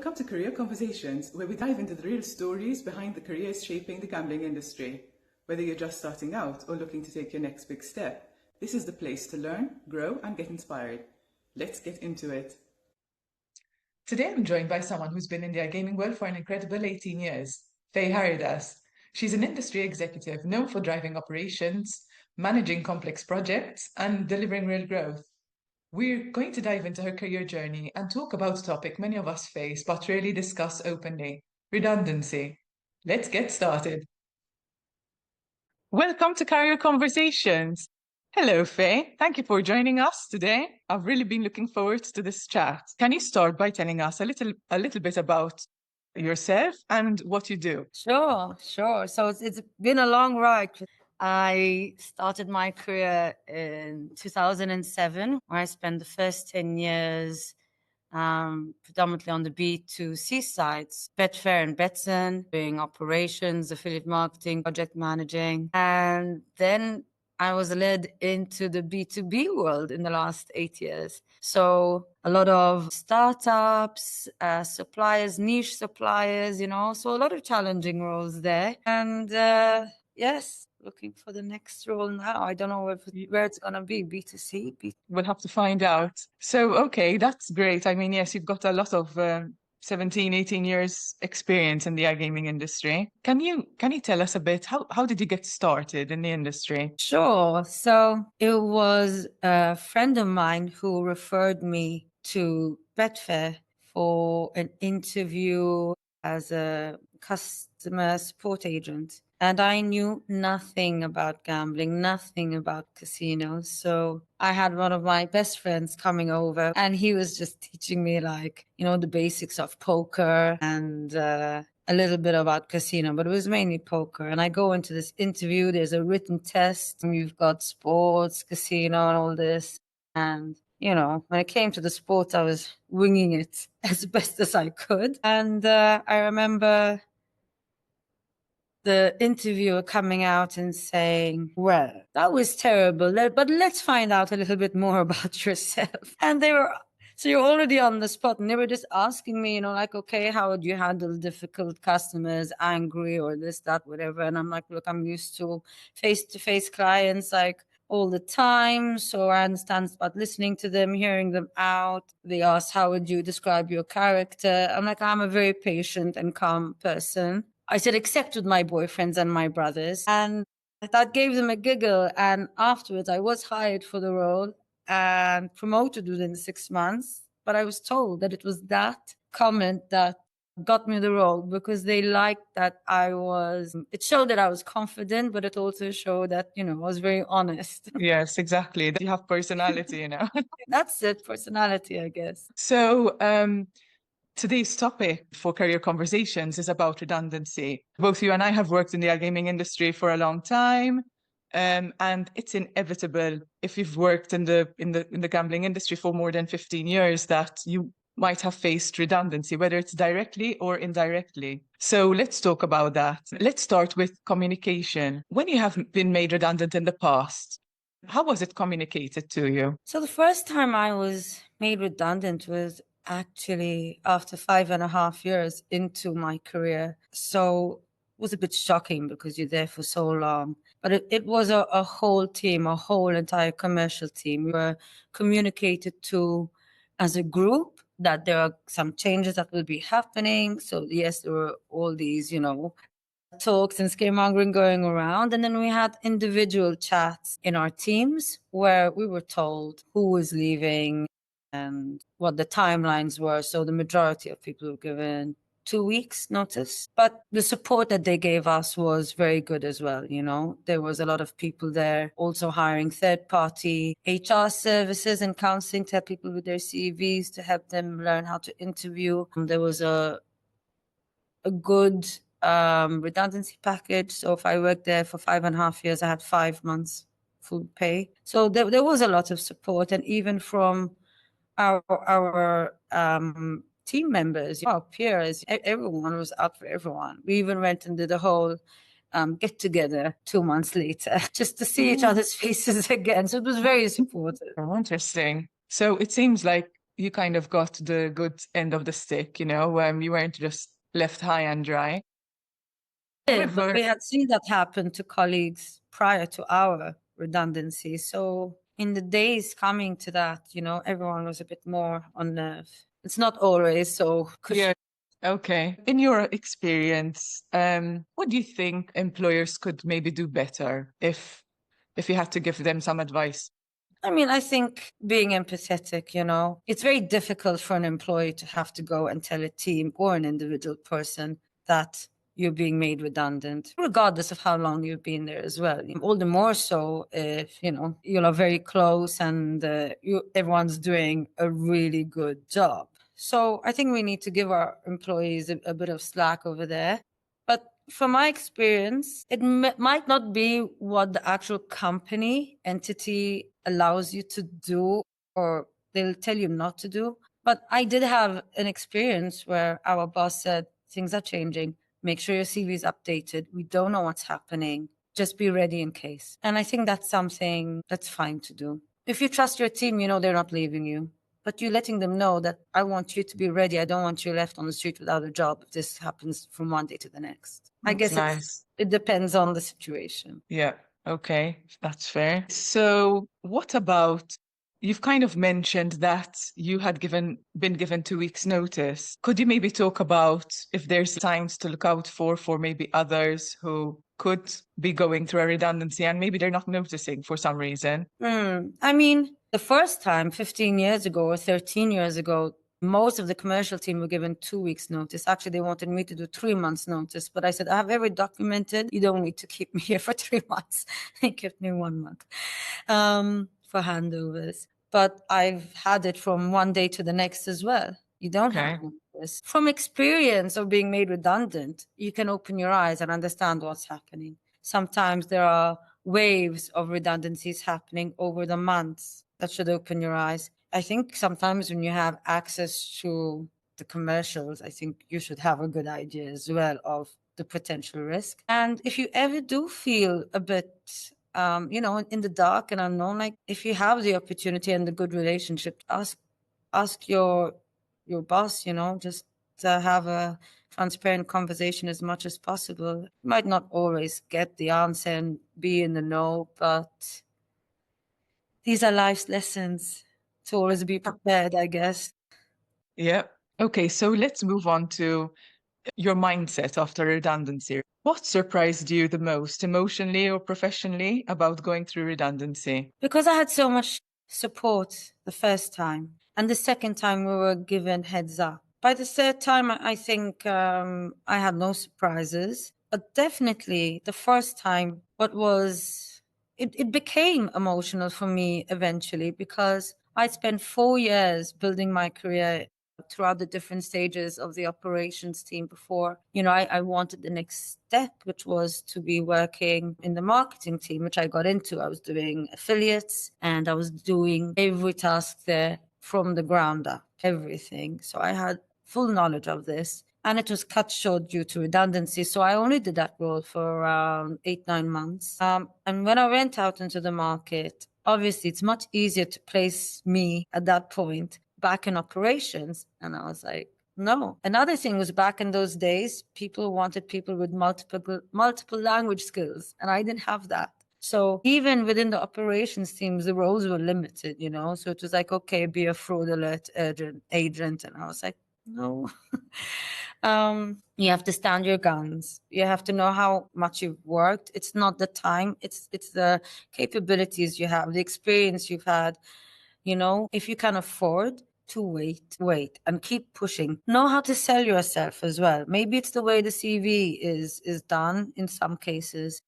Welcome to Career Conversations, where we dive into the real stories behind the careers shaping the gambling industry. Whether you're just starting out or looking to take your next big step, this is the place to learn, grow, and get inspired. Let's get into it. Today I'm joined by someone who's been in the iGaming world for an incredible 18 years, Faye Haridas. She's an industry executive known for driving operations, managing complex projects, and delivering real growth. We're going to dive into her career journey and talk about a topic many of us face but rarely discuss openly: redundancy. Let's get started. Welcome to Career Conversations. Hello, Faye. Thank you for joining us today. I've really been looking forward to this chat. Can you start by telling us a little bit about yourself and what you do? Sure. So it's been a long ride. I started my career in 2007, where I spent the first 10 years predominantly on the B2C sides, Betfair and Betson, doing operations, affiliate marketing, project managing. And then I was led into the B2B world in the last 8 years. So a lot of startups, suppliers, niche suppliers, so a lot of challenging roles there. And yes, looking for the next role now. I don't know where it's going to be, B2C. We'll have to find out. So, okay, that's great. I mean, yes, you've got a lot of 17, 18 years experience in the iGaming industry. Can you tell us a bit, how did you get started in the industry? Sure. So it was a friend of mine who referred me to Betfair for an interview as a customer support agent. And I knew nothing about gambling, nothing about casinos. So I had one of my best friends coming over, and he was just teaching me the basics of poker and a little bit about casino, but it was mainly poker. And I go into this interview, there's a written test. You've got sports, casino, and all this. And when it came to the sports, I was winging it as best as I could. And I remember the interviewer coming out and saying, well, that was terrible, but let's find out a little bit more about yourself. And so you're already on the spot, and they were just asking me, okay, how would you handle difficult customers, angry or this, that, whatever. And I'm like, look, I'm used to face-to-face clients, all the time. So I understand about listening to them, hearing them out. They asked, how would you describe your character? I'm like, I'm a very patient and calm person. I said, except with my boyfriends and my brothers. And that gave them a giggle. And afterwards, I was hired for the role and promoted within 6 months. But I was told that it was that comment that got me the role, because they liked that it showed that I was confident, but it also showed that, I was very honest. Yes, exactly. That you have personality, That's it, personality, I guess. So, today's topic for Career Conversations is about redundancy. Both you and I have worked in the iGaming industry for a long time, and it's inevitable if you've worked in the gambling industry for more than 15 years that you might have faced redundancy, whether it's directly or indirectly. So let's talk about that. Let's start with communication. When you have been made redundant in the past, how was it communicated to you? So the first time I was made redundant was actually after 5.5 years into my career. So it was a bit shocking because you're there for so long. But it was a whole team, a whole entire commercial team. We were communicated to as a group that there are some changes that will be happening. So yes, there were all these, talks and scaremongering going around. And then we had individual chats in our teams where we were told who was leaving and what the timelines were. So the majority of people were given 2 weeks notice. But the support that they gave us was very good as well. There was a lot of people there also hiring third-party HR services and counseling to help people with their CVs, to help them learn how to interview. There was a good redundancy package. So if I worked there for 5.5 years, I had 5 months full pay. So there was a lot of support, and even from our team members, our peers, everyone was up for everyone. We even went and did a whole get together 2 months later just to see each other's faces again. So it was very supportive. Oh, interesting. So it seems like you kind of got the good end of the stick, you weren't just left high and dry. But However, we had seen that happen to colleagues prior to our redundancy. So in the days coming to that, everyone was a bit more on nerve. It's not always so yeah, okay. In your experience, what do you think employers could maybe do better if you had to give them some advice? I mean, I think being empathetic, it's very difficult for an employee to have to go and tell a team or an individual person that you're being made redundant, regardless of how long you've been there as well. All the more so if, you are very close and everyone's doing a really good job. So I think we need to give our employees a bit of slack over there. But from my experience, it might not be what the actual company entity allows you to do or they'll tell you not to do. But I did have an experience where our boss said, things are changing. Make sure your CV is updated. We don't know what's happening. Just be ready in case. And I think that's something that's fine to do. If you trust your team, they're not leaving you. But you're letting them know that I want you to be ready. I don't want you left on the street without a job if this happens from one day to the next. I guess nice. it depends on the situation. Yeah, okay, that's fair. So what about, you've kind of mentioned that you had been given 2 weeks notice. Could you maybe talk about if there's signs to look out for maybe others who could be going through a redundancy and maybe they're not noticing for some reason? I mean, the first time 15 years ago or 13 years ago, most of the commercial team were given 2 weeks notice. Actually, they wanted me to do 3 months notice, but I said, I have every documented. You don't need to keep me here for 3 months. They kept me 1 month for handovers. But I've had it from one day to the next as well. You don't have this. From experience of being made redundant, you can open your eyes and understand what's happening. Sometimes there are waves of redundancies happening over the months. That should open your eyes. I think sometimes when you have access to the commercials, I think you should have a good idea as well of the potential risk. And if you ever do feel a bit, in the dark and unknown, like if you have the opportunity and the good relationship, ask your boss, just to have a transparent conversation as much as possible. You might not always get the answer and be in the know, but these are life's lessons to always be prepared, I guess. Yeah. Okay, so let's move on to your mindset after redundancy. What surprised you the most, emotionally or professionally, about going through redundancy? Because I had so much support the first time, and the second time we were given heads up. By the third time, I think I had no surprises, but definitely the first time, it became emotional for me eventually because I spent 4 years building my career throughout the different stages of the operations team before. I wanted the next step, which was to be working in the marketing team, which I got into. I was doing affiliates and I was doing every task there from the ground up, everything. So I had full knowledge of this. And it was cut short due to redundancy. So I only did that role for around 8-9 months. And when I went out into the market, obviously it's much easier to place me at that point back in operations. And I was like, no. Another thing was back in those days, people wanted people with multiple language skills. And I didn't have that. So even within the operations teams, the roles were limited, So it was like, okay, be a fraud alert agent. And I was like, no. You have to stand your guns. You have to know how much you've worked. It's not the time. It's the capabilities you have, the experience you've had. If you can afford to wait and keep pushing. Know how to sell yourself as well. Maybe it's the way the CV is done in some cases.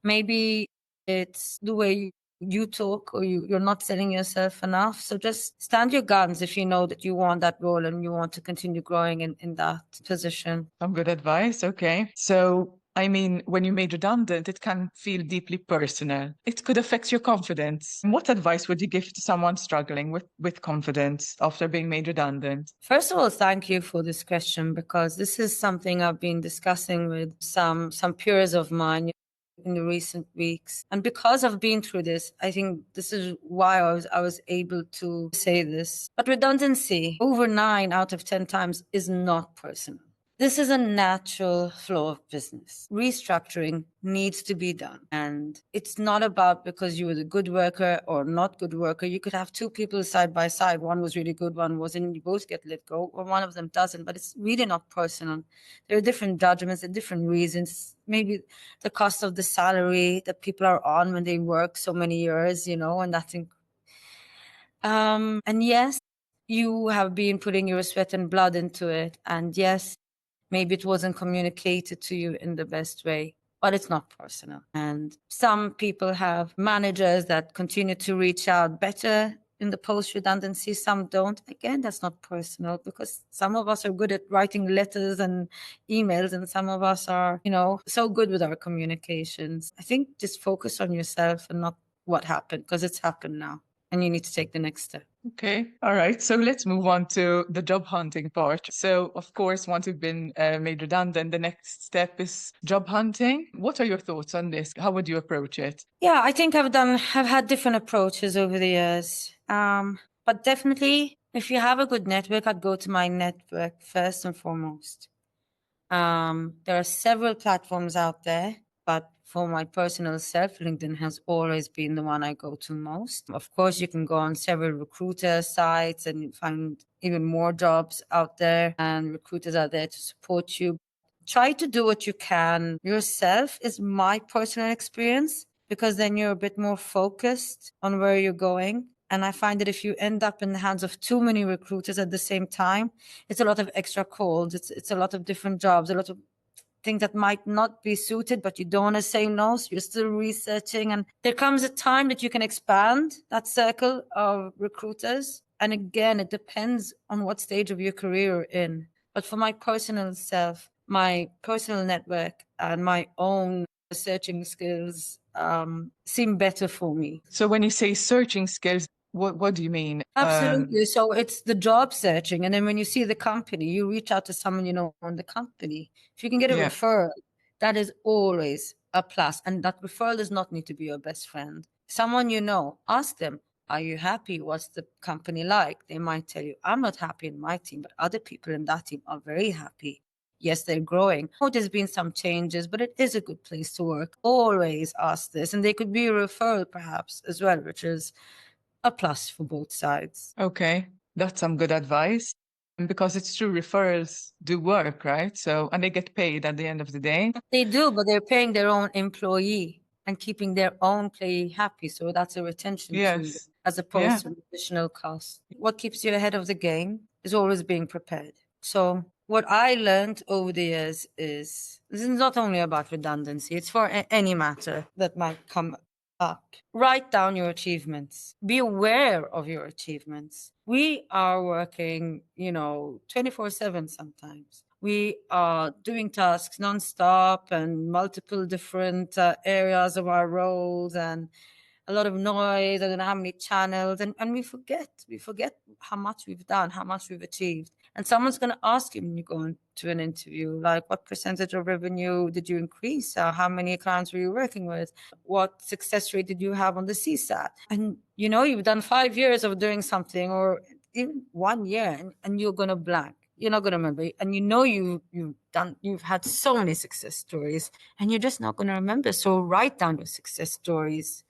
Maybe it's the way you talk or you're not selling yourself enough. So just stand your guns if you know that you want that role and you want to continue growing in that position. Some good advice. Okay. So, I mean, when you're made redundant, it can feel deeply personal. It could affect your confidence. What advice would you give to someone struggling with confidence after being made redundant? First of all, thank you for this question because this is something I've been discussing with some peers of mine. in the recent weeks. And because I've been through this, I think this is why I was able to say this. But redundancy, over 9 out of 10 times, is not personal. This is a natural flow of business. Restructuring needs to be done. And it's not about because you were a good worker or not good worker. You could have two people side by side. One was really good, one wasn't. You both get let go, or one of them doesn't. But it's really not personal. There are different judgments, there are different reasons. Maybe the cost of the salary that people are on when they work so many years, and that's and yes, you have been putting your sweat and blood into it. And yes, maybe it wasn't communicated to you in the best way, but it's not personal. And some people have managers that continue to reach out better in the post redundancy, some don't. Again, that's not personal, because some of us are good at writing letters and emails, and some of us are, so good with our communications. I think just focus on yourself and not what happened, because it's happened now and you need to take the next step. Okay. All right. So let's move on to the job hunting part. So, of course, once you've been made redundant, the next step is job hunting. What are your thoughts on this? How would you approach it? Yeah, I think I've had different approaches over the years. But definitely, if you have a good network, I'd go to my network first and foremost. There are several platforms out there, but for my personal self, LinkedIn has always been the one I go to most. Of course, you can go on several recruiter sites and find even more jobs out there, and recruiters are there to support you. Try to do what you can yourself is my personal experience, because then you're a bit more focused on where you're going. And I find that if you end up in the hands of too many recruiters at the same time, it's a lot of extra calls. It's a lot of different jobs, a lot of things that might not be suited, but you don't want to say no. So you're still researching. And there comes a time that you can expand that circle of recruiters. And again, it depends on what stage of your career you're in. But for my personal self, my personal network and my own searching skills seem better for me. So when you say searching skills, what do you mean? Absolutely. So it's the job searching. And then when you see the company, you reach out to someone you know on the company. If you can get a referral, that is always a plus. And that referral does not need to be your best friend. Someone you know, ask them, are you happy? What's the company like? They might tell you, I'm not happy in my team, but other people in that team are very happy. Yes, they're growing. Oh, there's been some changes, but it is a good place to work. Always ask this. And they could be a referral perhaps as well, which is a plus for both sides. Okay, that's some good advice. Because it's true, referrals do work, right? So, and they get paid at the end of the day. They do, but they're paying their own employee and keeping their own employee happy. So that's a retention tool, as opposed to an additional cost. What keeps you ahead of the game is always being prepared. So what I learned over the years is this is not only about redundancy, it's for any matter that might come up. Write down your achievements. Be aware of your achievements. We are working, 24/7 sometimes. We are doing tasks nonstop and multiple different areas of our roles, and a lot of noise. I don't know how many channels, and we forget how much we've done, how much we've achieved. And someone's going to ask you when you go into an interview, like, what percentage of revenue did you increase? How many clients were you working with? What success rate did you have on the CSAT? And you've done 5 years of doing something, or even 1 year, and you're going to blank. You're not going to remember. And you've had so many success stories, and you're just not going to remember. So write down your success stories.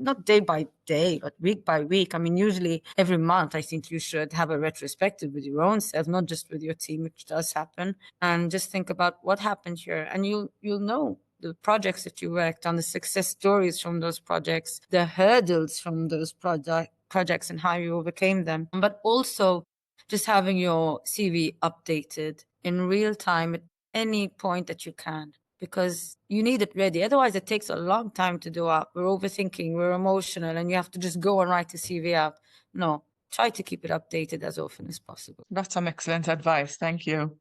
Not day by day, but week by week. I mean, usually every month, I think you should have a retrospective with your own self, not just with your team, which does happen. And just think about what happened here. And you'll know the projects that you worked on, the success stories from those projects, the hurdles from those projects and how you overcame them. But also just having your CV updated in real time at any point that you can, because you need it ready. Otherwise, it takes a long time to do up. We're overthinking, we're emotional, and you have to just go and write the CV out. No, try to keep it updated as often as possible. That's some excellent advice. Thank you.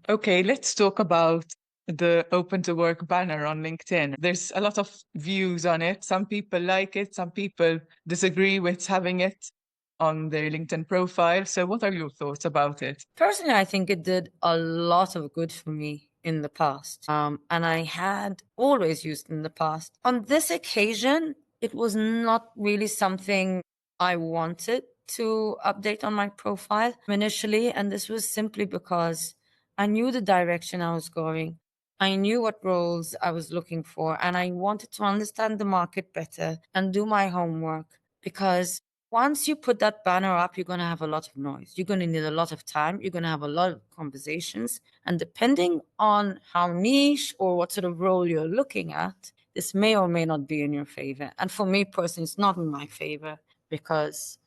Okay, let's talk about the Open to Work banner on LinkedIn. There's a lot of views on it. Some people like it, some people disagree with having it on their LinkedIn profile. So what are your thoughts about it? Personally, I think it did a lot of good for me. in the past. And I had always used in the past. On this occasion, it was not really something I wanted to update on my profile initially. And this was simply because I knew the direction I was going. I knew what roles I was looking for, and I wanted to understand the market better and do my homework, because once you put that banner up, you're going to have a lot of noise. You're going to need a lot of time. You're going to have a lot of conversations. And depending on how niche or what sort of role you're looking at, this may or may not be in your favor. And for me personally, it's not in my favor, because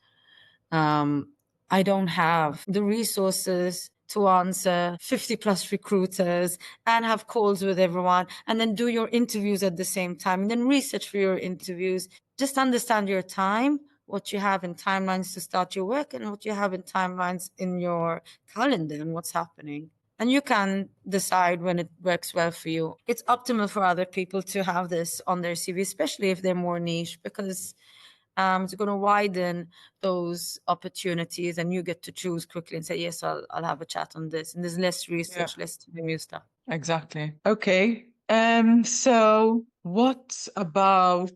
I don't have the resources to answer 50 plus recruiters and have calls with everyone and then do your interviews at the same time and then research for your interviews. Just understand your time, what you have in timelines to start your work and what you have in timelines in your calendar and what's happening. And you can decide when it works well for you. It's optimal for other people to have this on their CV, especially if they're more niche, because it's going to widen those opportunities and you get to choose quickly and say, yes, I'll have a chat on this. And there's less research, less new stuff. Exactly. Okay. So what about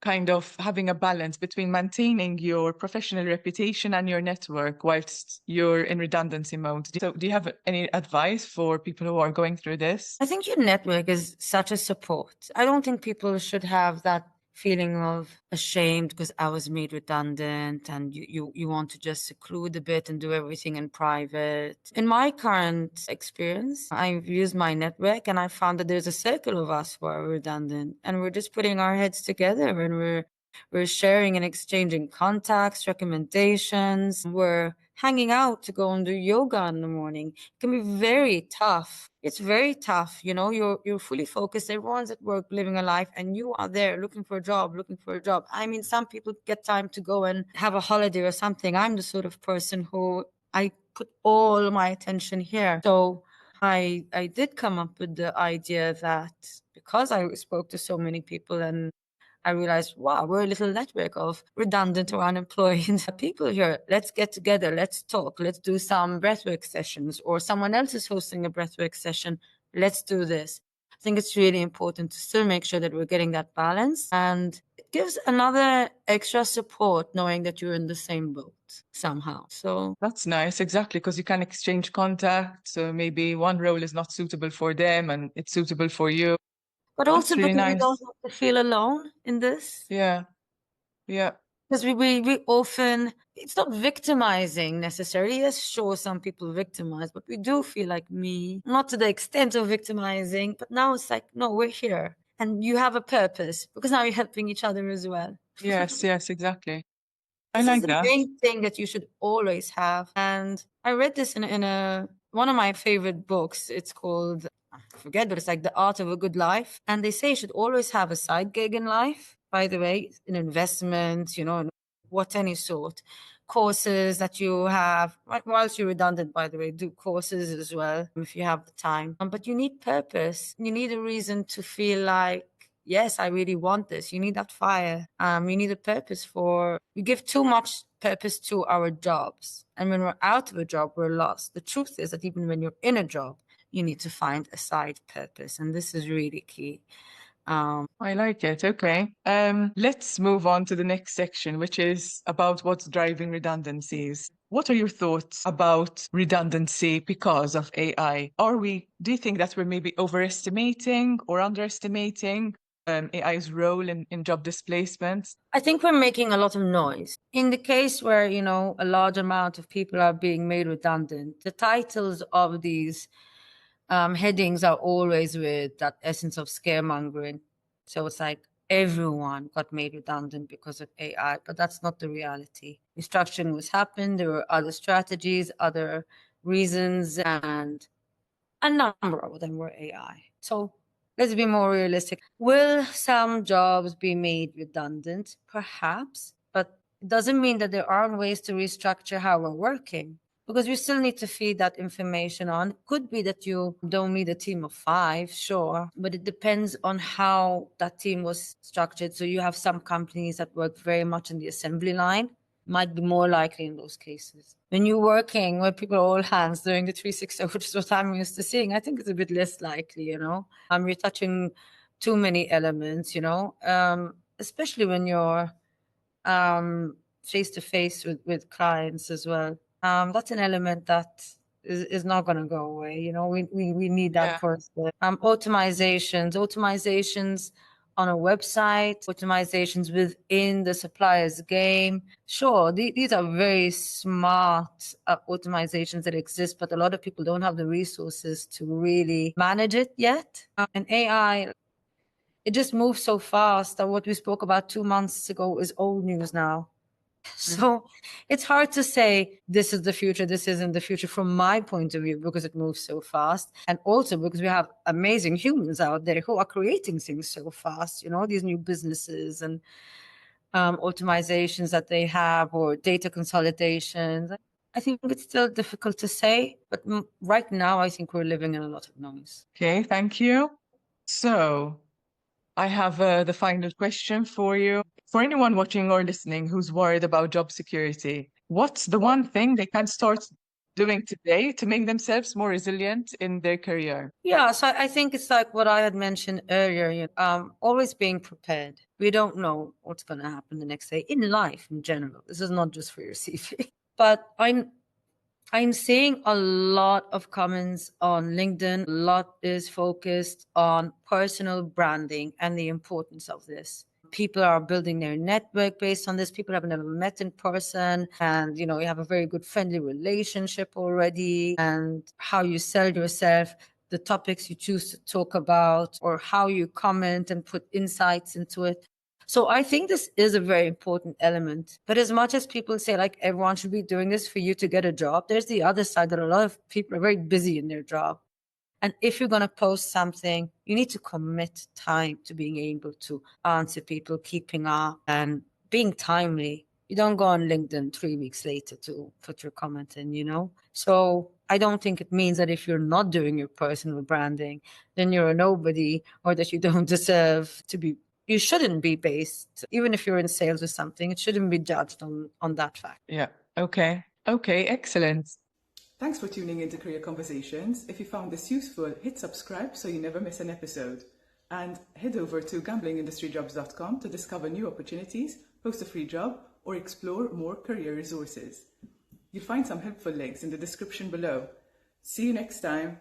kind of having a balance between maintaining your professional reputation and your network whilst you're in redundancy mode? So do you have any advice for people who are going through this? I think your network is such a support. I don't think people should have that feeling of ashamed because I was made redundant and you want to just seclude a bit and do everything in private. In my current experience, I've used my network and I found that there's a circle of us who are redundant and we're just putting our heads together and we're sharing and exchanging contacts, recommendations. We're hanging out to go and do yoga in the morning. It can be very tough. It's very tough. You know, you're fully focused. Everyone's at work, living a life, and you are there looking for a job. I mean, some people get time to go and have a holiday or something. I'm the sort of person who I put all my attention here. So I did come up with the idea that because I spoke to so many people and I realized, wow, we're a little network of redundant or unemployed people here. Let's get together. Let's talk. Let's do some breathwork sessions, or someone else is hosting a breathwork session. Let's do this. I think it's really important to still make sure that we're getting that balance. And it gives another extra support knowing that you're in the same boat somehow. So that's nice, exactly, because you can exchange contacts. So maybe one role is not suitable for them and it's suitable for you. but also really because nice. we don't have to feel alone in this. Yeah. Because we often, it's not victimizing necessarily. Yes, sure, some people victimize, but we do feel like me, not to the extent of victimizing, but now it's like, no, we're here and you have a purpose because now you're helping each other as well. Yes, exactly. This I is like the that. main thing that you should always have. And I read this in a one of my favorite books. It's called, I forget, but it's like The Art of a Good Life. And they say you should always have a side gig in life, by the way, an investment, you know, what any sort. Courses that you have, whilst you're redundant, by the way, do courses as well if you have the time. But you need purpose. You need a reason to feel like, yes, I really want this. You need that fire. You need a purpose we give too much purpose to our jobs. And when we're out of a job, we're lost. The truth is that even when you're in a job, you need to find a side purpose. And this is really key. I like it. Okay. Let's move on to the next section, which is about what's driving redundancies. What are your thoughts about redundancy because of AI? Do you think that we're maybe overestimating or underestimating AI's role in job displacement? I think we're making a lot of noise. In the case where, you know, a large amount of people are being made redundant, the titles of these headings are always with that essence of scaremongering. So it's like everyone got made redundant because of AI, but that's not the reality. Restructuring was happened. There were other strategies, other reasons, and a number of them were AI. So let's be more realistic. Will some jobs be made redundant? Perhaps, but it doesn't mean that there aren't ways to restructure how we're working, because we still need to feed that information on. Could be that you don't need a team of 5, sure, but it depends on how that team was structured. So you have some companies that work very much in the assembly line, might be more likely in those cases. When you're working where people are all hands doing the 360, which is what I'm used to seeing, I think it's a bit less likely, you know. You're touching too many elements, you know, especially when you're face to face with clients as well. That's an element that is not going to go away. You know, we need that Yeah. person. Automatizations on a website, automatizations within the supplier's game. Sure, these are very smart automatizations that exist, but a lot of people don't have the resources to really manage it yet. And AI, it just moves so fast that what we spoke about 2 months ago is old news now. So it's hard to say this is the future, this isn't the future from my point of view, because it moves so fast. And also because we have amazing humans out there who are creating things so fast, you know, these new businesses and automatizations that they have, or data consolidations. I think it's still difficult to say, but right now I think we're living in a lot of noise. Okay, thank you. So I have the final question for you. For anyone watching or listening who's worried about job security, what's the one thing they can start doing today to make themselves more resilient in their career? Yeah, so I think it's like what I had mentioned earlier, you know, always being prepared. We don't know what's going to happen the next day in life in general. This is not just for your CV. But I'm seeing a lot of comments on LinkedIn. A lot is focused on personal branding and the importance of this. People are building their network based on this. People have never met in person, and you know, you have a very good friendly relationship already, and how you sell yourself, the topics you choose to talk about, or how you comment and put insights into it. So I think this is a very important element. But as much as people say like everyone should be doing this for you to get a job, there's the other side that a lot of people are very busy in their job. And if you're going to post something, you need to commit time to being able to answer people, keeping up and being timely. You don't go on LinkedIn 3 weeks later to put your comment in, you know? So I don't think it means that if you're not doing your personal branding, then you're a nobody, or that you don't deserve to be. You shouldn't be based, even if you're in sales or something, it shouldn't be judged on that fact. Yeah. Okay. Okay, excellent. Thanks for tuning into Career Conversations. If you found this useful, hit subscribe so you never miss an episode. And head over to gamblingindustryjobs.com to discover new opportunities, post a free job, or explore more career resources. You'll find some helpful links in the description below. See you next time.